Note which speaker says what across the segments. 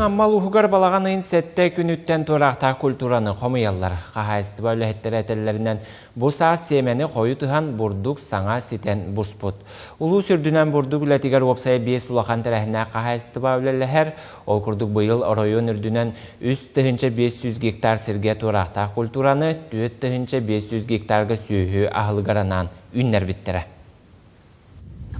Speaker 1: аммал ухугар балағанын сәтті күніттен турақта культураны қомыялар. Қағайысты бөлі әттері әтелерінен бұса семені қойы тұхан бұрдық саңа сетен бұспұт. Улу сүрдінен бұрдық үләтігер опсай бес улақан тәрәхіне қағайысты бөлілер, ол күрдік бұйыл оройын үрдінен 3-500 гектар сірге турақта культураны 4-500 гектарға сүйі ағылғаранан үннер біттірі.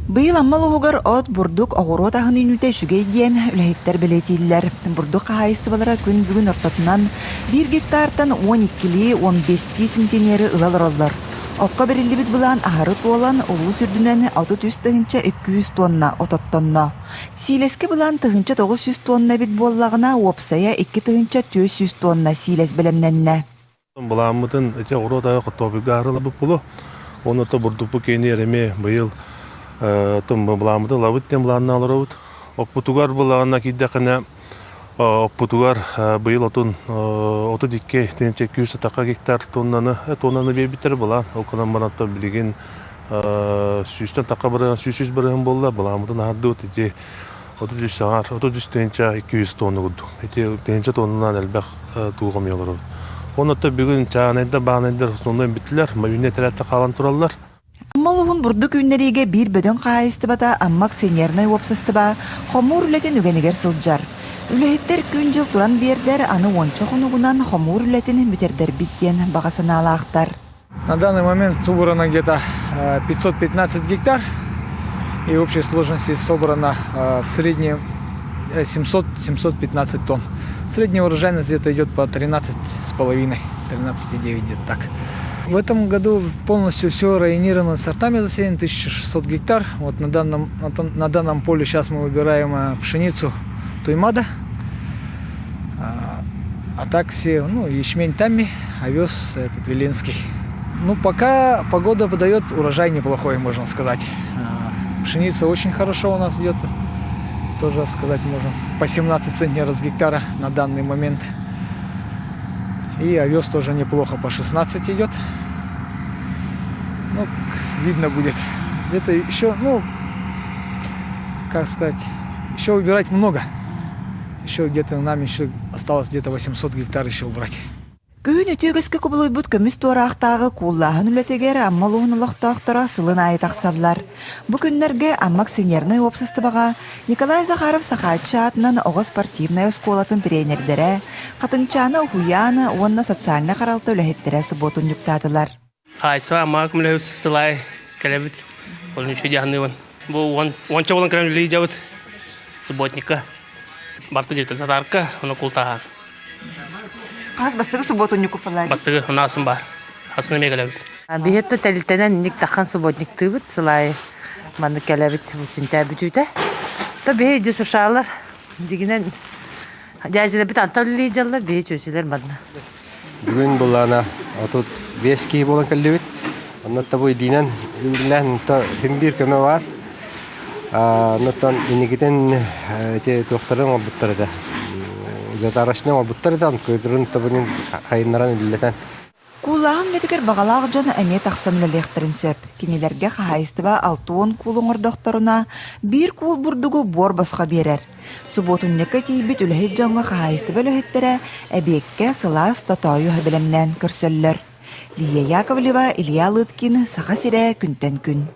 Speaker 2: Быйыл аммал угар от бурдук огорот ахын үтә шүгей диен үләһиттер белетилләр. Бурдук каһайстыбалара күн бүгүн ортотунан 1 гектардан 12-15 сантиметр ылалар оллар. Окка берилибит булан ахары туолан улуу сүрдүнен 33-200 тонна ототтонно. Силеске булан 900 тонна бит боллагына опсая 2-400 тонна силес белемненне.
Speaker 3: Буламытын эте огорот тобугарылы булу. Оны то бурдук кенереме быйыл Том бламды лавыттен бланна алырыут. Окпутугар булана киддекне окпутугар быйыл отун оту дикке тенче 200 така гектар тоннаны бебитер була. Окунан баратта билеген сүстен така бары сүсүз барын болла бламдын арды өтү оту дүсаңар оту дүстенче 200 тонна гуду. Эти тенче тоннан элбек тугам ялыры. Онотта бүгүн чаанайда баанайдар сонун битлер, мабинетеретте калан тураллар.
Speaker 2: Аммалуғын бұрдық үннеріге бір бөдін қайыстыбата аммак сенернай опсыстыба, қомур үлетін үгенігер сылджар. Үліхеттер күн жыл туран бердер, аны ончоқын уғынан қомур үлетін бүтердер биттен бағасына алақтар.
Speaker 4: На данный момент собрано где-то 515 гектар, и общей сложности собрано в среднем 700-715 тонн. Средняя урожайность где-то идет по 13,5, 13,9 где-то так. В этом году полностью все районировано сортами засеяно, 1600 гектар. Вот на данном поле сейчас мы выбираем пшеницу Туймада. А так все, ячмень Тамми, овес этот Велинский. Пока погода подает урожай неплохой, можно сказать. Пшеница очень хорошо у нас идет. Тоже сказать можно по 17 центнеров с гектара на данный момент. И овес тоже неплохо, по 16 идет. Видно будет. Где-то еще, еще убирать много. Еще где-то нам осталось где-то 800 гектар еще убрать.
Speaker 2: Күн өтөгөскө кубулуйбут көмүс туарактагы кууллаһын үлетегер аммалуун улактактара сылын айтаксадылар. Бу күннерге аммак сенерный опсыстыбага Николай Захаров Сахатчы атынан ого спортивная школатын тренердере, катыңчаны ухуяны, онна социальный каралты үлэхеттере субботун юктадылар.
Speaker 5: Хайсва аммак мүлөс сылай келебит. Олын үші жағыныван. Бу онча болан керем үлі жабыт субботника. Барты жектен сатарка, оны култаған.
Speaker 2: Қаз бастығы субботун юкупалар.
Speaker 5: Бастығы ұнасын бар. Асыны ме келебіз.
Speaker 6: Бейетті тәліттенен ник таққан субботник тыбыт, сылай маны келебит сентя бүтүйті. То бей жүз ұшалар, дегенен жәзілі біт анталылы жалар, бей чөсілер мадына.
Speaker 7: Бүгін бұлана отут 5 кей болан келебит. Оннатта бұй дейінен үлгілән бір көмі бар. Оннаттан инегеден тоқтарын обуттарды. Затарашны обуттардан көйдірін табының қайынларан үлілетен.
Speaker 2: Куулаһын метигер бағалақ жон әме тақсан ләлектерін сөп. Кенелерге қағайыстыба 6-10 куулың ордоқторына бір куул бұрдығы бор басқа берер. Субботуннекі тейбет үліхет jonға қағайыстыба үліхеттері әбекке сылас татайы білімнен көрсөллер. Лия Яковлева, Илья Лыткин, Саха Сире, Күнтен күн.